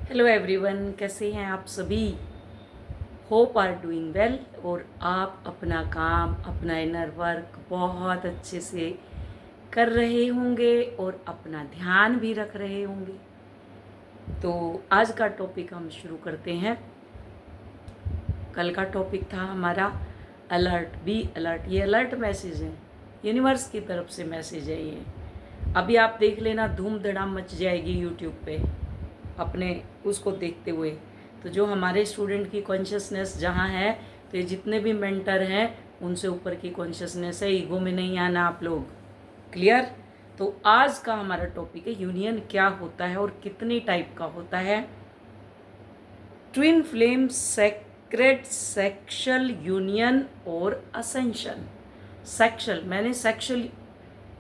Hello everyone, कैसे हैं आप सभी। होप आर डूइंग वेल और आप अपना काम, अपना इनर वर्क बहुत अच्छे से कर रहे होंगे और अपना ध्यान भी रख रहे होंगे। तो आज का टॉपिक हम शुरू करते हैं। कल का टॉपिक था हमारा अलर्ट, बी अलर्ट। ये अलर्ट मैसेज है, यूनिवर्स की तरफ से मैसेज है ये। अभी आप देख लेना, धूम धड़ाम मच जाएगी यूट्यूब पे अपने उसको देखते हुए। तो जो हमारे स्टूडेंट की कॉन्शियसनेस जहाँ है, तो ये जितने भी मेंटर हैं उनसे ऊपर की कॉन्शियसनेस है। ईगो में नहीं आना आप लोग। क्लियर। तो आज का हमारा टॉपिक है यूनियन क्या होता है और कितनी टाइप का होता है। Twin flame, sacred, sexual union और असेंशन। सेक्शुअल, मैंने सेक्शुअल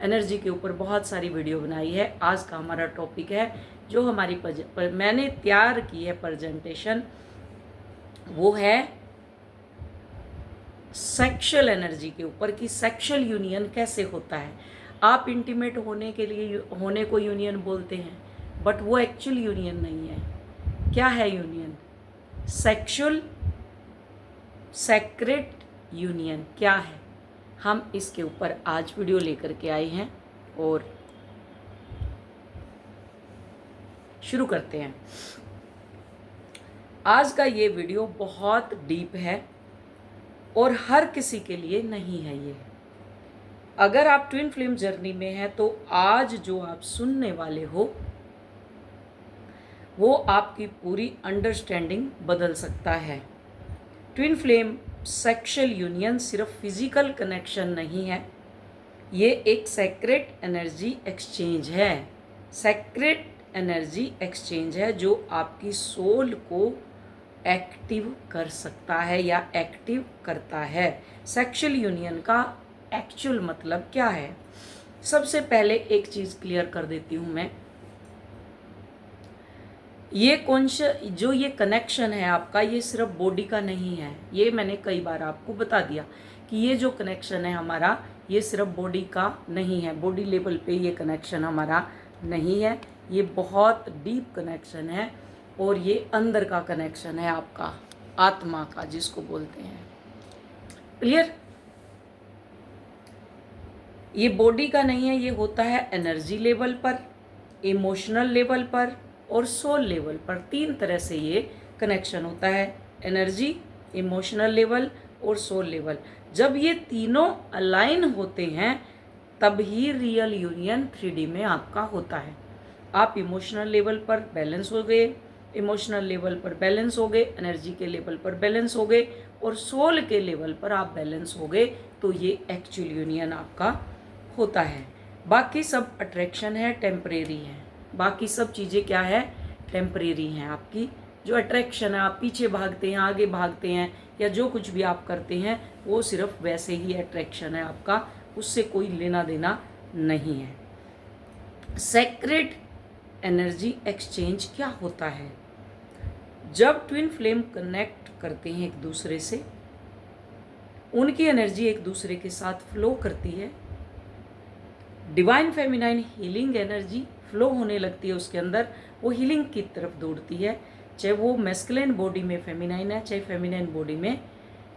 एनर्जी के ऊपर बहुत सारी वीडियो बनाई है। आज का हमारा टॉपिक है जो हमारी मैंने तैयार की है प्रेजेंटेशन, वो है सेक्शुअल एनर्जी के ऊपर कि सेक्शुअल यूनियन कैसे होता है। आप इंटीमेट होने के लिए होने को यूनियन बोलते हैं, बट वो एक्चुअल यूनियन नहीं है। क्या है यूनियन? सेक्शुअल सेक्रेट यूनियन क्या है, हम इसके ऊपर आज वीडियो लेकर के आए हैं और शुरू करते हैं। आज का ये वीडियो बहुत डीप है और हर किसी के लिए नहीं है ये। अगर आप ट्विन फ्लेम जर्नी में हैं तो आज जो आप सुनने वाले हो वो आपकी पूरी अंडरस्टैंडिंग बदल सकता है। ट्विन फ्लेम सेक्शुअल यूनियन सिर्फ फिजिकल कनेक्शन नहीं है, ये एक सेक्रेट एनर्जी एक्सचेंज है। सेक्रेट एनर्जी एक्सचेंज है जो आपकी सोल को एक्टिव कर सकता है या एक्टिव करता है। सेक्शुअल यूनियन का एक्चुअल मतलब क्या है, सबसे पहले एक चीज़ क्लियर कर देती हूँ मैं। ये जो ये कनेक्शन है आपका, ये सिर्फ बॉडी का नहीं है। ये मैंने कई बार आपको बता दिया कि ये जो कनेक्शन है हमारा, ये सिर्फ बॉडी का नहीं है। बॉडी लेवल पे ये कनेक्शन हमारा नहीं है, ये बहुत डीप कनेक्शन है और ये अंदर का कनेक्शन है आपका, आत्मा का जिसको बोलते हैं। क्लियर। ये बॉडी का नहीं है, ये होता है एनर्जी लेवल पर, इमोशनल लेवल पर और सोल लेवल पर। तीन तरह से ये कनेक्शन होता है, एनर्जी, इमोशनल लेवल और सोल लेवल। जब ये तीनों अलाइन होते हैं तब ही रियल यूनियन 3D में आपका होता है। आप इमोशनल लेवल पर बैलेंस हो गए, इमोशनल लेवल पर बैलेंस हो गए, एनर्जी के लेवल पर बैलेंस हो गए और सोल के लेवल पर आप बैलेंस हो गए, तो ये एक्चुअल यूनियन आपका होता है। बाकी सब अट्रैक्शन है, टेम्परेरी है। बाकी सब चीज़ें क्या है, टेम्परेरी हैं। आपकी जो अट्रैक्शन है, आप पीछे भागते हैं, आगे भागते हैं, या जो कुछ भी आप करते हैं वो सिर्फ वैसे ही अट्रैक्शन है आपका, उससे कोई लेना देना नहीं है। सेक्रेट एनर्जी एक्सचेंज क्या होता है? जब ट्विन फ्लेम कनेक्ट करते हैं एक दूसरे से, उनकी एनर्जी एक दूसरे के साथ फ्लो करती है। Divine feminine healing energy flow होने लगती है उसके अंदर, वो हीलिंग की तरफ दौड़ती है। चाहे वो मैस्कुलिन बॉडी में फेमिनाइन है, चाहे फेमिनाइन बॉडी में,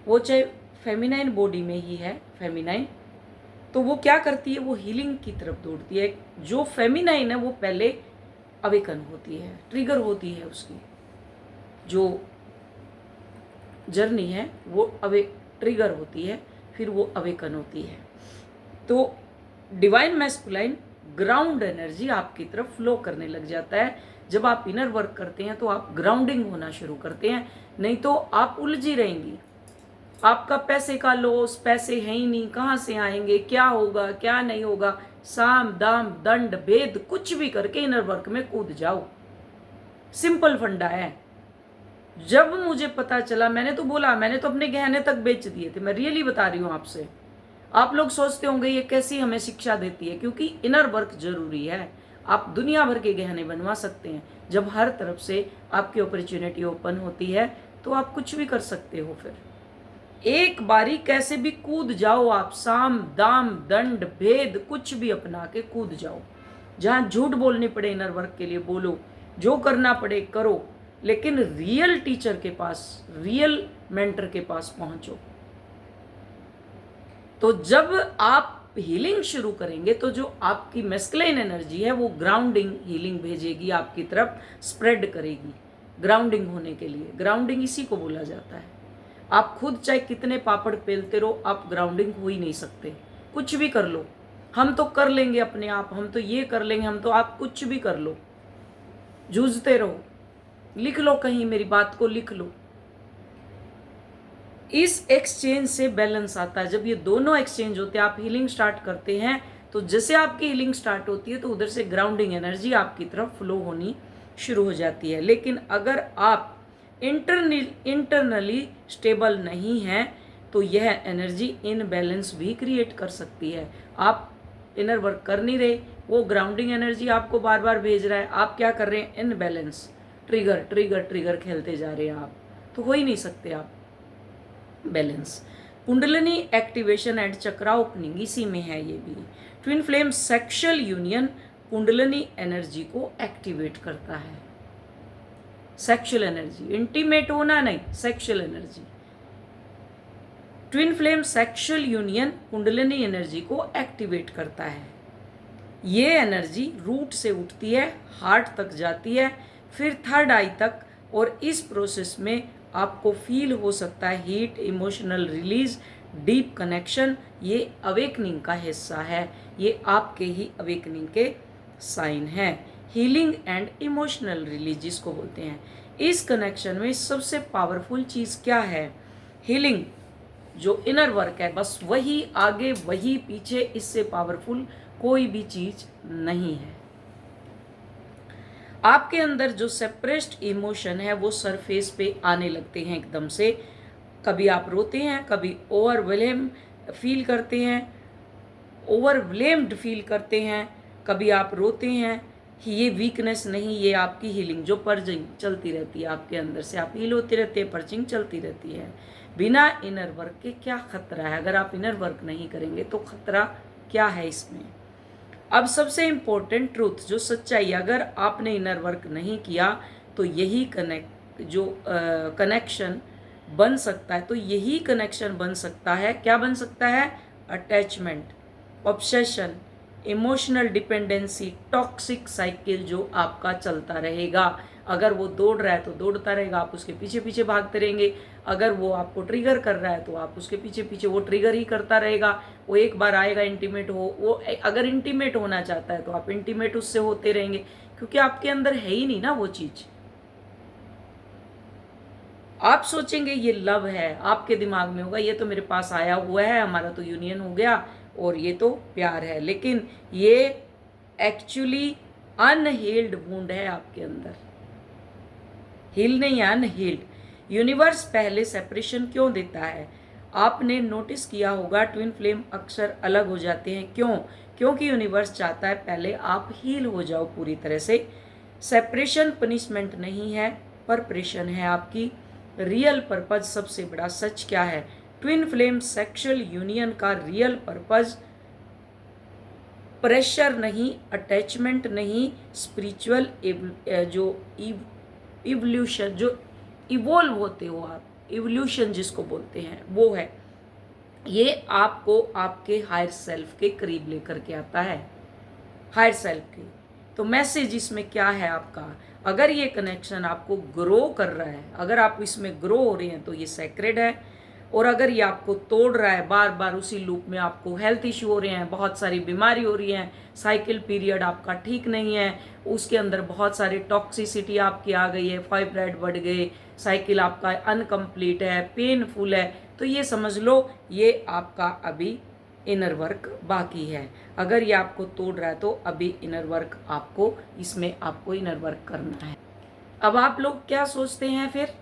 वो चाहे फेमिनाइन बॉडी में ही है फेमिनाइन, तो वो क्या करती है, वो हीलिंग की तरफ दौड़ती है। जो फेमिनाइन है वो पहले अवेकन होती है, ट्रिगर होती है, उसकी जो जर्नी है वो ट्रिगर होती है, फिर वो अवेकन होती है। तो डिवाइन मैस्कुलाइन ग्राउंड एनर्जी आपकी तरफ फ्लो करने लग जाता है। जब आप इनर वर्क करते हैं तो आप ग्राउंडिंग होना शुरू करते हैं, नहीं तो आप उलझी रहेंगी। आपका पैसे का लॉस, पैसे हैं ही नहीं, कहाँ से आएंगे, क्या होगा क्या नहीं होगा, साम दाम दंड भेद कुछ भी करके इनर वर्क में कूद जाओ। सिंपल फंडा है। जब मुझे पता चला, मैंने तो बोला, मैंने तो अपने गहने तक बेच दिए थे, मैं रियली बता रही हूँ आपसे। आप लोग सोचते होंगे ये कैसी हमें शिक्षा देती है, क्योंकि इनर वर्क जरूरी है। आप दुनिया भर के गहने बनवा सकते हैं। जब हर तरफ से आपकी अपॉर्चुनिटी ओपन होती है तो आप कुछ भी कर सकते हो। फिर एक बारी कैसे भी कूद जाओ आप, साम दाम दंड भेद कुछ भी अपना के कूद जाओ। जहां झूठ बोलनी पड़े इनर वर्क के लिए बोलो, जो करना पड़े करो। लेकिन रियल टीचर के पास, रियल मेंटर के पास पहुंचो। तो जब आप हीलिंग शुरू करेंगे तो जो आपकी मैस्कुलिन एनर्जी है वो ग्राउंडिंग हीलिंग भेजेगी, आपकी तरफ स्प्रेड करेगी ग्राउंडिंग होने के लिए। ग्राउंडिंग इसी को बोला जाता है। आप खुद चाहे कितने पापड़ पेलते रहो, आप ग्राउंडिंग हो ही नहीं सकते। कुछ भी कर लो, हम तो कर लेंगे अपने आप, हम तो ये कर लेंगे, हम तो, आप कुछ भी कर लो, जूझते रहो, लिख लो कहीं, मेरी बात को लिख लो। इस एक्सचेंज से बैलेंस आता है। जब ये दोनों एक्सचेंज होते हैं, आप हीलिंग स्टार्ट करते हैं, तो जैसे आपकी हीलिंग स्टार्ट होती है तो उधर से ग्राउंडिंग एनर्जी आपकी तरफ फ्लो होनी शुरू हो जाती है। लेकिन अगर आप इंटरनली स्टेबल नहीं हैं तो यह एनर्जी इनबैलेंस भी क्रिएट कर सकती है। आप इनर वर्क कर नहीं रहे, वो ग्राउंडिंग एनर्जी आपको बार बार भेज रहा है, आप क्या कर रहे हैं, इनबैलेंस, ट्रिगर ट्रिगर ट्रिगर खेलते जा रहे हैं आप, तो हो ही नहीं सकते आप balance. Kundalini activation and chakra opening, इसी में है ये भी। Twin flame sexual union kundalini energy को एक्टिवेट करता है। सेक्सुअल एनर्जी, इंटीमेट होना नहीं, sexual energy. Twin flame sexual union kundalini energy को एक्टिवेट करता है। ये एनर्जी रूट से उठती है, हार्ट तक जाती है, फिर थर्ड आई तक, और इस प्रोसेस में आपको फील हो सकता है heat, emotional release, deep connection. ये अवेकनिंग का हिस्सा है, ये आपके ही अवेकनिंग के साइन है। हीलिंग एंड इमोशनल रिलीज जिसको बोलते हैं। इस कनेक्शन में सबसे पावरफुल चीज़ क्या है? हीलिंग, जो इनर वर्क है, बस वही आगे वही पीछे, इससे पावरफुल कोई भी चीज़ नहीं है। आपके अंदर जो सेप्रेस्ड इमोशन है वो सरफेस पे आने लगते हैं एकदम से। कभी आप रोते हैं, कभी ओवरवेलम फील करते हैं, ओवरवेलम्ड फील करते हैं, कभी आप रोते हैं। ये वीकनेस नहीं, ये आपकी हीलिंग जो पर्जिंग चलती रहती है आपके अंदर से, आप हील होते रहते हैं, पर्जिंग चलती रहती है। बिना इनर वर्क के क्या खतरा है? अगर आप इनर वर्क नहीं करेंगे तो खतरा क्या है इसमें? अब सबसे इम्पोर्टेंट ट्रूथ, जो सच्चाई, अगर आपने इनर वर्क नहीं किया तो यही कनेक्शन बन सकता है। तो यही कनेक्शन बन सकता है, क्या बन सकता है? Attachment, obsession, emotional dependency, toxic cycle जो आपका चलता रहेगा। अगर वो दौड़ रहा है तो दौड़ता रहेगा, आप उसके पीछे पीछे भागते रहेंगे। अगर वो आपको ट्रिगर कर रहा है तो आप उसके पीछे पीछे, वो ट्रिगर ही करता रहेगा। वो एक बार आएगा इंटीमेट हो, वो अगर इंटीमेट होना चाहता है तो आप इंटीमेट उससे होते रहेंगे, क्योंकि आपके अंदर है ही नहीं ना वो चीज। आप सोचेंगे ये लव है, आपके दिमाग में होगा ये तो मेरे पास आया हुआ है, हमारा तो यूनियन हो गया और ये तो प्यार है, लेकिन ये एक्चुअली अनहील्ड वुंड है आपके अंदर। हील नहीं है, अनहील्ड। यूनिवर्स पहले सेपरेशन क्यों देता है? आपने नोटिस किया होगा ट्विन फ्लेम अक्सर अलग हो जाते हैं, क्यों? क्योंकि यूनिवर्स चाहता है पहले आप हील हो जाओ पूरी तरह से। सेपरेशन पनिशमेंट नहीं है, परप्रेशन है आपकी। रियल पर्पज, सबसे बड़ा सच क्या है? ट्विन फ्लेम सेक्सुअल यूनियन का रियल पर्पज प्रेशर नहीं, अटैचमेंट नहीं, स्पिरिचुअल जो इवोल्यूशन, जो इवोल्व होते हो आप, इवोल्यूशन जिसको बोलते हैं, वो है। ये आपको आपके हायर सेल्फ के करीब लेकर के आता है, हायर सेल्फ के। तो मैसेज इसमें क्या है आपका? अगर ये कनेक्शन आपको ग्रो कर रहा है, अगर आप इसमें ग्रो हो रहे हैं तो ये सैक्रेड है। और अगर ये आपको तोड़ रहा है, बार बार उसी लूप में आपको हेल्थ इशू हो रहे हैं, बहुत सारी बीमारी हो रही है, साइकिल पीरियड आपका ठीक नहीं है, उसके अंदर बहुत सारी टॉक्सिसिटी आपकी आ गई है, फाइब्राइड बढ़ गए, साइकिल आपका अनकम्प्लीट है, पेनफुल है, तो ये समझ लो ये आपका अभी इनर वर्क बाकी है। अगर ये आपको तोड़ रहा है तो अभी इनर वर्क आपको, इसमें आपको इनर वर्क करना है। अब आप लोग क्या सोचते हैं फिर?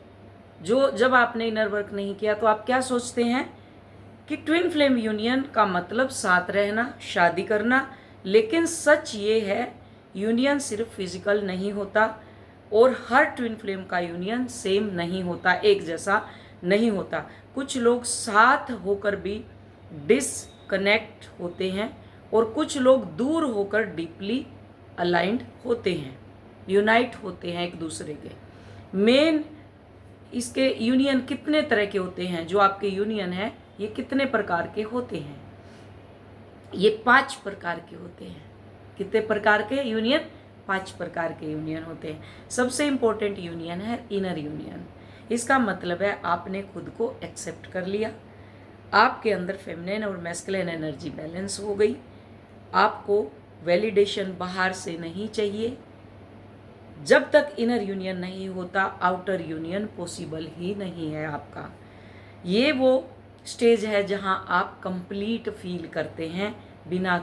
जो जब आपने इनर वर्क नहीं किया तो आप क्या सोचते हैं कि ट्विन फ्लेम यूनियन का मतलब साथ रहना, शादी करना। लेकिन सच ये है, यूनियन सिर्फ फिजिकल नहीं होता, और हर ट्विन फ्लेम का यूनियन सेम नहीं होता, एक जैसा नहीं होता। कुछ लोग साथ होकर भी डिसकनेक्ट होते हैं, और कुछ लोग दूर होकर डीपली अलाइंड होते हैं, यूनाइट होते हैं एक दूसरे के। मेन इसके यूनियन कितने तरह के होते हैं, जो आपके यूनियन है ये कितने प्रकार के होते हैं? ये 5 प्रकार के होते हैं। कितने प्रकार के यूनियन? 5 प्रकार के यूनियन होते हैं। सबसे इंपॉर्टेंट यूनियन है इनर यूनियन। इसका मतलब है आपने खुद को एक्सेप्ट कर लिया, आपके अंदर फेमिनिन और मैस्कुलिन एनर्जी बैलेंस हो गई, आपको वैलिडेशन बाहर से नहीं चाहिए। जब तक इनर यूनियन नहीं होता आउटर यूनियन पॉसिबल ही नहीं है आपका। ये वो स्टेज है जहां आप कंप्लीट फील करते हैं, बिना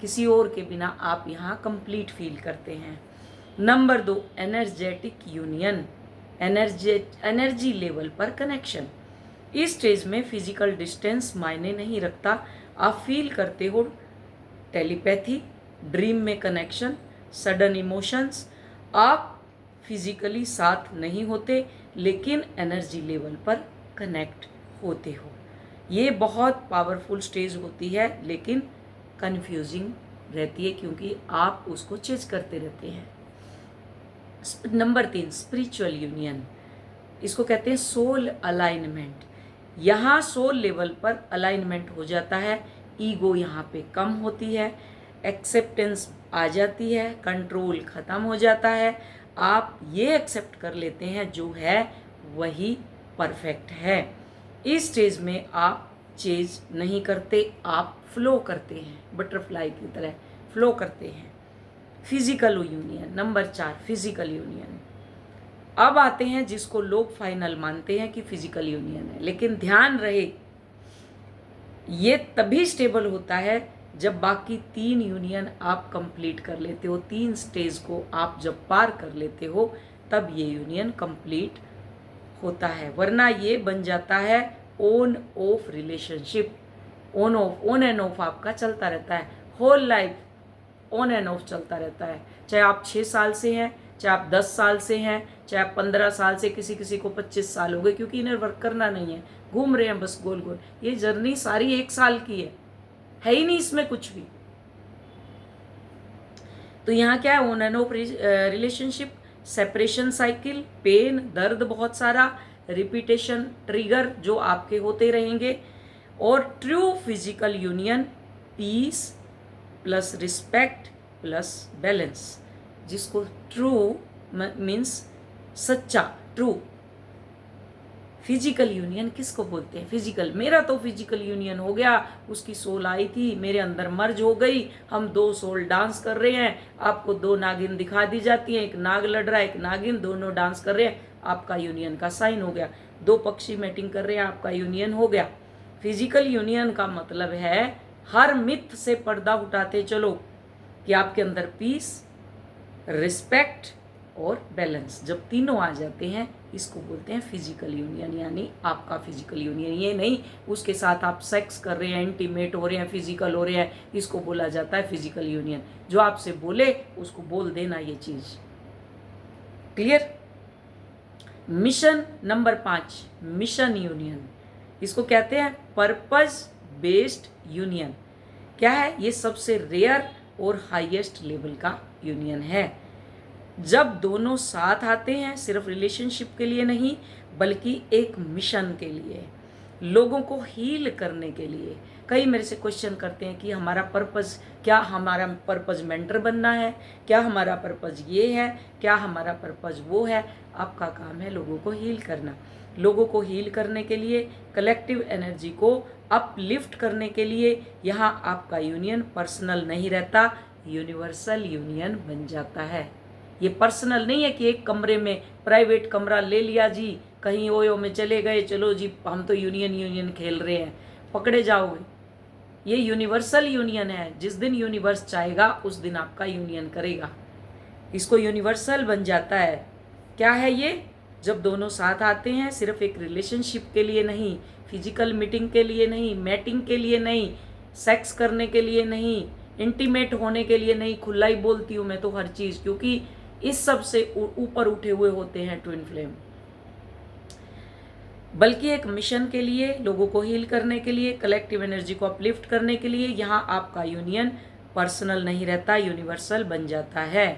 किसी और के बिना आप यहाँ कंप्लीट फील करते हैं। Number 2, energetic union, energy level पर कनेक्शन। इस स्टेज में फिजिकल डिस्टेंस मायने नहीं रखता, आप फील करते हो टेलीपैथी, ड्रीम में कनेक्शन, सडन इमोशंस। आप फिजिकली साथ नहीं होते लेकिन एनर्जी लेवल पर कनेक्ट होते हो। ये बहुत पावरफुल स्टेज होती है लेकिन कंफ्यूजिंग रहती है क्योंकि आप उसको चेंज करते रहते हैं। Number 3, spiritual union. इसको कहते हैं सोल अलाइनमेंट। यहाँ सोल लेवल पर अलाइनमेंट हो जाता है, ईगो यहाँ पे कम होती है, एक्सेप्टेंस आ जाती है, कंट्रोल ख़त्म हो जाता है। आप ये एक्सेप्ट कर लेते हैं जो है वही परफेक्ट है। इस स्टेज में आप चेंज नहीं करते, आप फ्लो करते हैं, बटरफ्लाई की तरह फ्लो करते हैं। Physical union. Number 4, physical union. अब आते हैं जिसको लोग फाइनल मानते हैं कि फिजिकल यूनियन है, लेकिन ध्यान रहे ये तभी स्टेबल होता है जब बाकी 3 यूनियन आप कंप्लीट कर लेते हो। 3 स्टेज को आप जब पार कर लेते हो तब ये यूनियन कंप्लीट होता है, वरना ये बन जाता है on off relationship. On and off आपका चलता रहता है, whole life on and off चलता रहता है। चाहे आप 6 साल से हैं, चाहे आप 10 साल से हैं, चाहे आप 15 साल से, किसी को 25 साल हो गए, क्योंकि इनर वर्क करना नहीं है, घूम रहे हैं बस गोल गोल। ये जर्नी सारी 1 साल की है ही नहीं इसमें कुछ भी। तो यहाँ क्या है, on and off relationship, separation cycle, pain, दर्द बहुत सारा, रिपीटेशन, ट्रिगर जो आपके होते रहेंगे, और true physical union, peace plus respect plus balance, जिसको ट्रू मीन्स सच्चा, ट्रू। फिजिकल यूनियन किसको बोलते हैं? फिजिकल, मेरा तो फिजिकल यूनियन हो गया, उसकी सोल आई थी, मेरे अंदर मर्ज हो गई, हम 2 सोल डांस कर रहे हैं, आपको 2 नागिन दिखा दी जाती हैं, एक नाग लड़ रहा है, एक नागिन, दोनों डांस कर रहे हैं, आपका यूनियन का साइन हो गया। 2 पक्षी मैटिंग कर रहे हैं, आपका यूनियन हो गया। फिजिकल यूनियन का मतलब है हर मिथ से पर्दा उठाते चलो कि आपके अंदर पीस, रिस्पेक्ट और बैलेंस, जब तीनों आ जाते हैं इसको बोलते हैं फिजिकल यूनियन, यानी आपका फिजिकल यूनियन। ये नहीं उसके साथ आप सेक्स कर रहे हैं, इंटीमेट हो रहे हैं, फिजिकल हो रहे हैं, इसको बोला जाता है फिजिकल यूनियन। जो आपसे बोले उसको बोल देना, ये चीज clear. Mission number 5, mission union. इसको कहते हैं पर्पस बेस्ड यूनियन। क्या है ये? सबसे रेयर और हाईएस्ट लेवल का यूनियन है, जब दोनों साथ आते हैं, सिर्फ रिलेशनशिप के लिए नहीं बल्कि एक मिशन के लिए, लोगों को हील करने के लिए। कई मेरे से क्वेश्चन करते हैं कि हमारा पर्पस क्या, हमारा पर्पस मेंटर बनना है क्या, हमारा पर्पस ये है क्या, हमारा पर्पस वो है। आपका काम है लोगों को हील करना। लोगों को हील करने के लिए, कलेक्टिव एनर्जी को अपलिफ्ट करने के लिए यहाँ आपका यूनियन पर्सनल नहीं रहता, यूनिवर्सल यूनियन बन जाता है। ये पर्सनल नहीं है कि एक कमरे में प्राइवेट कमरा ले लिया जी, कहीं ओयो में चले गए, चलो जी हम तो यूनियन खेल रहे हैं, पकड़े जाओगे। ये यूनिवर्सल यूनियन है, जिस दिन यूनिवर्स चाहेगा उस दिन आपका यूनियन करेगा। इसको यूनिवर्सल बन जाता है। क्या है ये? जब दोनों साथ आते हैं, सिर्फ एक रिलेशनशिप के लिए नहीं, फिजिकल मीटिंग के लिए नहीं, मैटिंग के लिए नहीं, सेक्स करने के लिए नहीं, इंटीमेट होने के लिए नहीं। खुला ही बोलती हूँ मैं तो हर चीज़, क्योंकि इस सब से ऊपर उठे हुए होते हैं ट्विन फ्लेम, बल्कि एक मिशन के लिए, लोगों को हील करने के लिए, कलेक्टिव एनर्जी को अपलिफ्ट करने के लिए। यहाँ आपका यूनियन पर्सनल नहीं रहता, यूनिवर्सल बन जाता है।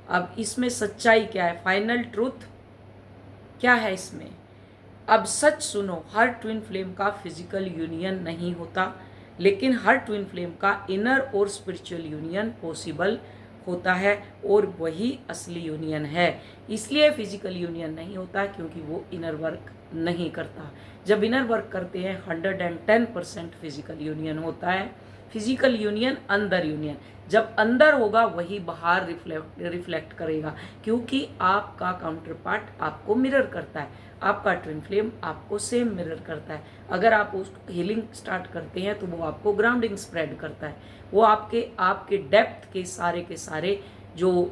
अब इसमें सच्चाई क्या है? फाइनल ट्रूथ क्या है इसमें? अब सच सुनो, हर ट्विन फ्लेम का फिजिकल यूनियन नहीं होता, लेकिन हर ट्विन फ्लेम का इनर और स्पिरिचुअल यूनियन पॉसिबल होता है, और वही असली यूनियन है। इसलिए फिजिकल यूनियन नहीं होता क्योंकि वो इनर वर्क नहीं करता। जब इनर वर्क करते हैं 110% फिजिकल यूनियन होता है। फिजिकल यूनियन अंदर यूनियन, जब अंदर होगा वही बाहर रिफ्लेक्ट करेगा, क्योंकि आपका काउंटर पार्ट आपको मिरर करता है, आपका ट्विन फ्लेम आपको सेम मिरर करता है। अगर आप उस हीलिंग स्टार्ट करते हैं तो वो आपको ग्राउंडिंग स्प्रेड करता है, वो आपके डेप्थ के सारे जो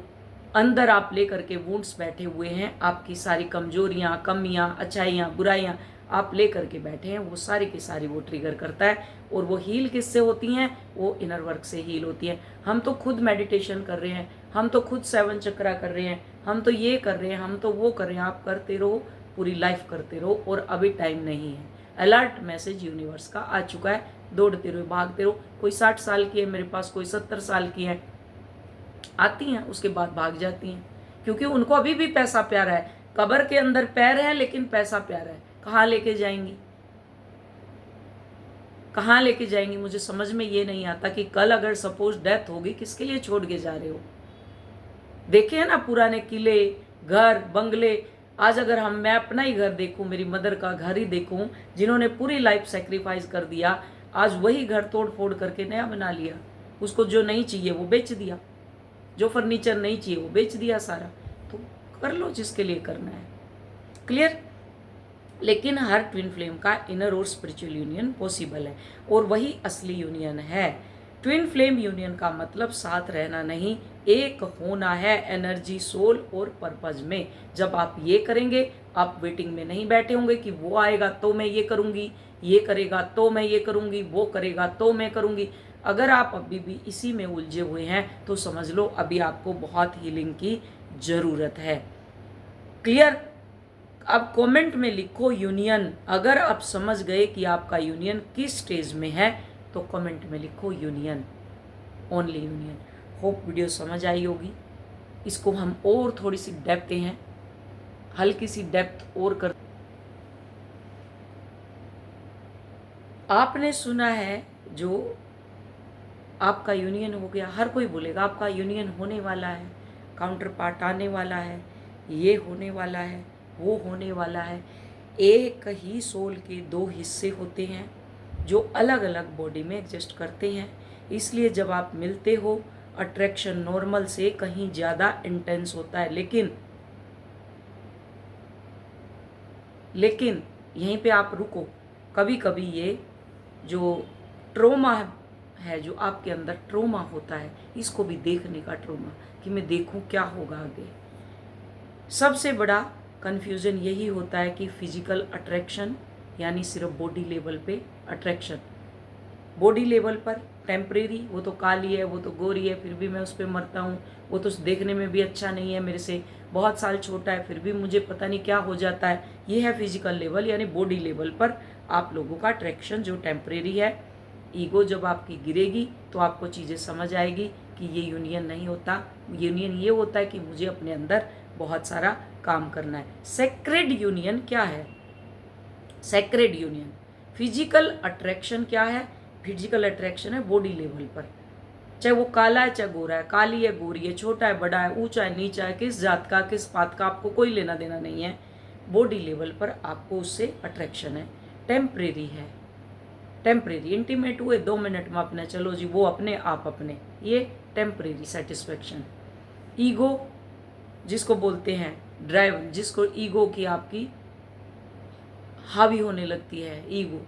अंदर आप लेकर के वुंड्स बैठे हुए हैं, आपकी सारी कमजोरियाँ, कमियाँ, अच्छाइयाँ, बुराइयाँ आप ले करके बैठे हैं, वो सारी की सारी वो ट्रिगर करता है। और वो हील किससे होती हैं? वो इनर वर्क से हील होती है। हम तो खुद मेडिटेशन कर रहे हैं, हम तो खुद 7 चक्रा कर रहे हैं, हम तो ये कर रहे हैं, हम तो वो कर रहे हैं। आप करते रहो, पूरी लाइफ करते रहो, और अभी टाइम नहीं है। अलर्ट मैसेज यूनिवर्स का आ चुका है, दौड़ते रहो, भागते रहो। कोई 60 साल की है मेरे पास, कोई 70 साल की है, आती हैं उसके बाद भाग जाती हैं, क्योंकि उनको अभी भी पैसा प्यारा है। कब्र के अंदर पैर है लेकिन पैसा प्यारा है। कहाँ लेके जाएंगी? कहाँ लेके जाएंगी? मुझे समझ में ये नहीं आता कि कल अगर सपोज डेथ होगी, किसके लिए छोड़ के जा रहे हो? देखे हैं ना पुराने किले, घर, बंगले। आज अगर मैं अपना ही घर देखूं, मेरी मदर का घर ही देखूं, जिन्होंने पूरी लाइफ सेक्रीफाइस कर दिया, आज वही घर तोड़ फोड़ करके नया बना लिया। उसको जो नहीं चाहिए वो बेच दिया, जो फर्नीचर नहीं चाहिए वो बेच दिया सारा। तो कर लो जिसके लिए करना है। क्लियर? लेकिन हर ट्विन फ्लेम का इनर और स्पिरिचुअल यूनियन पॉसिबल है, और वही असली यूनियन है। ट्विन फ्लेम यूनियन का मतलब साथ रहना नहीं, एक होना है एनर्जी, सोल और पर्पज में। जब आप ये करेंगे, आप वेटिंग में नहीं बैठे होंगे कि वो आएगा तो मैं ये करूंगी, ये करेगा तो मैं ये करूंगी, वो करेगा तो मैं करूंगी। अगर आप अभी भी इसी में उलझे हुए हैं तो समझ लो अभी आपको बहुत हीलिंग की जरूरत है। क्लियर? अब कमेंट में लिखो यूनियन। अगर आप समझ गए कि आपका यूनियन किस स्टेज में है तो कमेंट में लिखो union, only union. Hope video समझ आई होगी। इसको हम और थोड़ी सी डेप्थ हैं, हल्की सी डेप्थ और कर। आपने सुना है जो आपका यूनियन हो गया, हर कोई बोलेगा आपका यूनियन होने वाला है, काउंटर पार्ट आने वाला है, ये होने वाला है, वो होने वाला है। एक ही सोल के 2 हिस्से होते हैं जो अलग अलग बॉडी में एडजस्ट करते हैं। इसलिए जब आप मिलते हो, अट्रैक्शन नॉर्मल से कहीं ज़्यादा इंटेंस होता है। लेकिन यहीं पे आप रुको। कभी कभी ये जो ट्रोमा है, जो आपके अंदर ट्रोमा होता है, इसको भी देखने का ट्रोमा, कि मैं देखूं क्या होगा आगे। सबसे बड़ा कन्फ्यूज़न यही होता है कि फिजिकल अट्रैक्शन, यानी सिर्फ बॉडी लेवल पे अट्रैक्शन, बॉडी लेवल पर टेम्परेरी, वो तो काली है, वो तो गोरी है, फिर भी मैं उस पर मरता हूँ, वो तो देखने में भी अच्छा नहीं है, मेरे से बहुत साल छोटा है, फिर भी मुझे पता नहीं क्या हो जाता है। ये है फिजिकल लेवल, यानी बॉडी लेवल पर आप लोगों का अट्रैक्शन जो टेम्परेरी है। ईगो जब आपकी गिरेगी तो आपको चीज़ें समझ आएगी कि ये यूनियन नहीं होता। यूनियन ये होता है कि मुझे अपने अंदर बहुत सारा काम करना है। सेक्रेड यूनियन क्या है? सेक्रेड यूनियन, फिजिकल अट्रैक्शन क्या है? फिजिकल अट्रैक्शन है बॉडी लेवल पर, चाहे वो काला है चाहे गोरा है, काली है गोरी है, छोटा है बड़ा है, ऊंचा है नीचा है, किस जात का किस पात का, आपको कोई लेना देना नहीं है। बॉडी लेवल पर आपको उससे अट्रैक्शन है, टेम्परेरी है। टेम्परेरी इंटीमेट हुए 2 मिनट में अपने, चलो जी वो अपने आप अपने, ये टेम्परेरी सेटिस्फेक्शन। ईगो जिसको बोलते हैं ड्राइव, जिसको ईगो की आपकी हावी होने लगती है, ईगो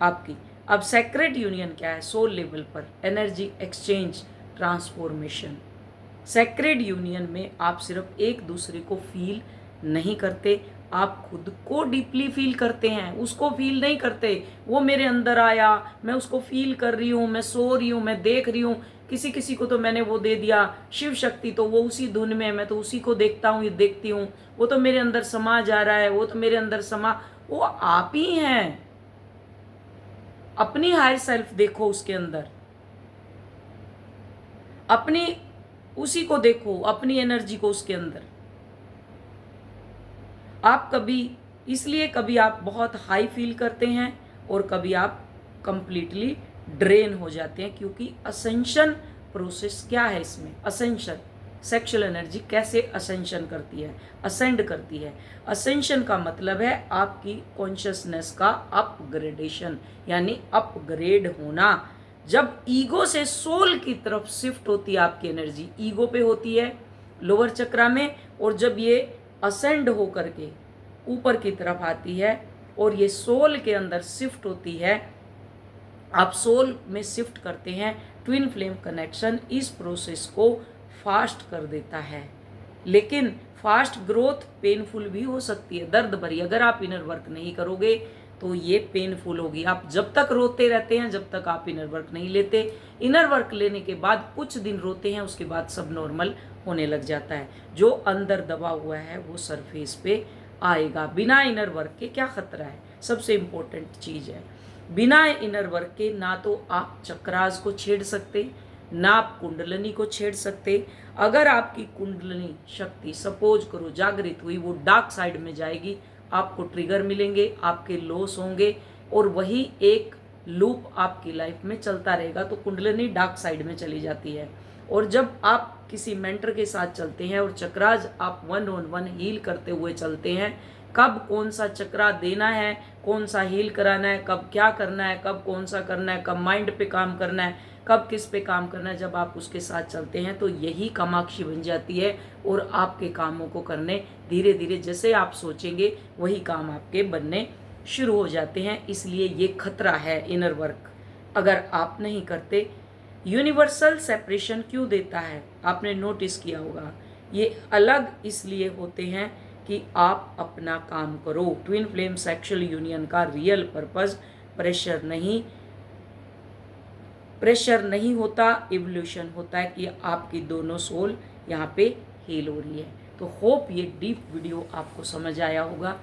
आपकी। अब सेक्रेट यूनियन क्या है? सोल लेवल पर energy exchange, transformation. Sacred union में आप सिर्फ एक दूसरे को फील नहीं करते, आप खुद को डीपली फील करते हैं, उसको फील नहीं करते। वो मेरे अंदर आया, मैं उसको फील कर रही हूँ, मैं सो रही हूँ, मैं देख रही हूँ। किसी किसी को तो मैंने वो दे दिया शिव शक्ति, तो वो उसी धुन में, मैं तो उसी को देखता हूँ, ये देखती हूँ, वो तो मेरे अंदर समा जा रहा है, वो तो मेरे अंदर समा, वो आप ही हैं। अपनी हायर सेल्फ देखो, उसके अंदर अपनी, उसी को देखो, अपनी एनर्जी को उसके अंदर। आप कभी आप बहुत हाई फील करते हैं और कभी आप कंप्लीटली ड्रेन हो जाते हैं, क्योंकि असेंशन प्रोसेस क्या है इसमें, असेंशन, सेक्सुअल एनर्जी कैसे असेंशन करती है, असेंड करती है। असेंशन का मतलब है आपकी कॉन्शियसनेस का अपग्रेडेशन, यानी अपग्रेड होना। जब ईगो से सोल की तरफ शिफ्ट होती है आपकी एनर्जी, ईगो पे होती है लोअर चक्रा में, और जब ये असेंड हो करके ऊपर की तरफ आती है और ये सोल के अंदर शिफ्ट होती है, आप सोल में शिफ्ट करते हैं, ट्विन फ्लेम कनेक्शन इस प्रोसेस को फास्ट कर देता है। लेकिन फास्ट ग्रोथ पेनफुल भी हो सकती है, दर्द भरी। अगर आप इनर वर्क नहीं करोगे तो ये पेनफुल होगी। आप जब तक रोते रहते हैं, जब तक आप इनर वर्क नहीं लेते, इनर वर्क लेने के बाद कुछ दिन रोते हैं, उसके बाद सब नॉर्मल होने लग जाता है। जो अंदर दबा हुआ है वो सरफेस पे आएगा। बिना इनर वर्क के क्या खतरा है, सबसे इंपॉर्टेंट चीज है। बिना इनर वर्क के ना तो आप चक्रास को छेड़ सकते, ना आप कुंडलनी को छेड़ सकते। अगर आपकी कुंडलनी शक्ति सपोज करो जागृत हुई, वो डार्क साइड में जाएगी, आपको ट्रिगर मिलेंगे, आपके लॉस होंगे, और वही एक लूप आपकी लाइफ में चलता रहेगा। तो कुंडलनी डार्क साइड में चली जाती है। और जब आप किसी मेंटर के साथ चलते हैं और चक्राज आप 1-on-1 हील करते हुए चलते हैं, कब कौन सा चक्रा देना है, कौन सा हील कराना है, कब क्या करना है, कब कौन सा करना है, कब माइंड पे काम करना है, कब किस पे काम करना है, जब आप उसके साथ चलते हैं तो यही कामाक्षी बन जाती है। और आपके कामों को करने धीरे धीरे जैसे आप सोचेंगे वही काम आपके बनने शुरू हो जाते हैं। इसलिए ये खतरा है इनर वर्क अगर आप नहीं करते। यूनिवर्सल सेपरेशन क्यों देता है, आपने नोटिस किया होगा, ये अलग इसलिए होते हैं कि आप अपना काम करो। ट्विन फ्लेम सेक्सुअल यूनियन का रियल पर्पस प्रेशर नहीं होता, इवोल्यूशन होता है कि आपकी दोनों सोल यहाँ पे हील हो रही है। तो होप ये डीप वीडियो आपको समझ आया होगा,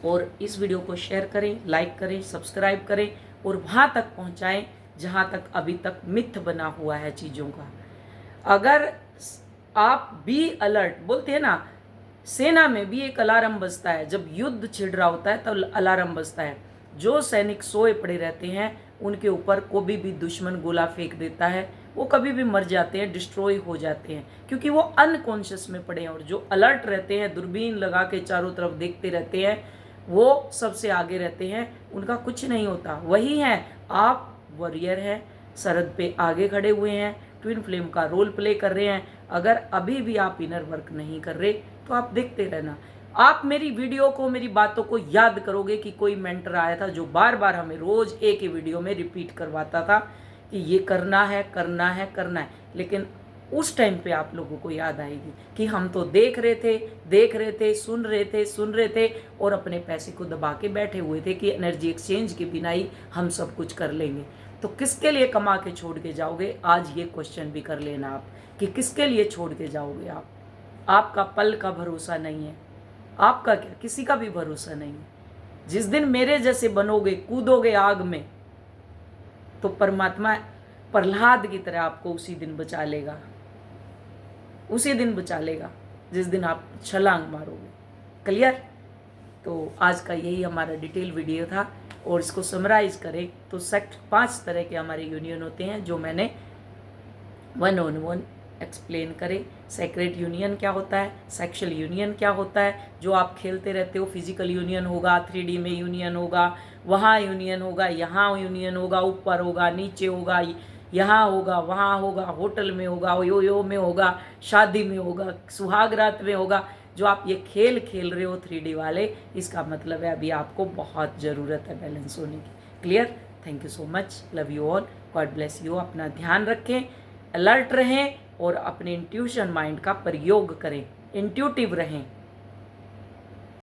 और इस वीडियो को शेयर करें, लाइक करें, सब्सक्राइब करें, और वहाँ तक पहुँचाएं जहाँ तक अभी तक मिथ बना हुआ है चीज़ों का। अगर आप भी अलर्ट, बोलते हैं ना, सेना में भी एक अलार्म बजता है, जब युद्ध छिड़ रहा होता है तब तो अलार्म बजता है। जो सैनिक सोए पड़े रहते हैं उनके ऊपर कभी भी दुश्मन गोला फेंक देता है, वो कभी भी मर जाते हैं, डिस्ट्रॉय हो जाते हैं, क्योंकि वो अनकॉन्शियस में पड़े हैं। और जो अलर्ट रहते हैं, दूरबीन लगा के चारों तरफ देखते रहते हैं, वो सबसे आगे रहते हैं, उनका कुछ नहीं होता। वही है, आप वॉरियर हैं, सरहद पे आगे खड़े हुए हैं, ट्विन फ्लेम का रोल प्ले कर रहे हैं। अगर अभी भी आप इनर वर्क नहीं कर रहे तो आप देखते रहना। आप मेरी वीडियो को, मेरी बातों को याद करोगे कि कोई मेंटर आया था जो बार बार हमें रोज एक ही वीडियो में रिपीट करवाता था कि ये करना है, करना है, करना है। लेकिन उस टाइम पे आप लोगों को याद आएगी कि हम तो देख रहे थे, सुन रहे थे और अपने पैसे को दबा के बैठे हुए थे कि एनर्जी एक्सचेंज के बिना ही हम सब कुछ कर लेंगे। तो किसके लिए कमा के छोड़ के जाओगे, आज ये क्वेश्चन भी कर लेना आप कि किसके लिए छोड़ के जाओगे आप। आपका पल का भरोसा नहीं है, आपका क्या, किसी का भी भरोसा नहीं है। जिस दिन मेरे जैसे बनोगे, कूदोगे आग में, तो परमात्मा प्रहलाद की तरह आपको उसी दिन बचा लेगा, उसी दिन बचा लेगा जिस दिन आप छलांग मारोगे। क्लियर? तो आज का यही हमारा डिटेल वीडियो था, और इसको समराइज करें तो 5 तरह के हमारे यूनियन होते हैं जो मैंने 1-on-1 एक्सप्लेन करें। सेक्रेट यूनियन क्या होता है, सेक्सुअल यूनियन क्या होता है, जो आप खेलते रहते हो, फिजिकल यूनियन होगा, 3D में यूनियन होगा, वहाँ यूनियन होगा, यहाँ यूनियन होगा, ऊपर होगा, नीचे होगा, यहाँ होगा, वहाँ होगा, होटल में होगा, यो में होगा, शादी में होगा, सुहाग रात में होगा। जो आप ये खेल खेल रहे हो 3D वाले, इसका मतलब है अभी आपको बहुत ज़रूरत है बैलेंस होने की। Clear? Thank you so much, love you all, God bless you. अपना ध्यान रखें, अलर्ट रहें और अपने इंट्यूशन माइंड का प्रयोग करें, इंट्यूटिव रहें।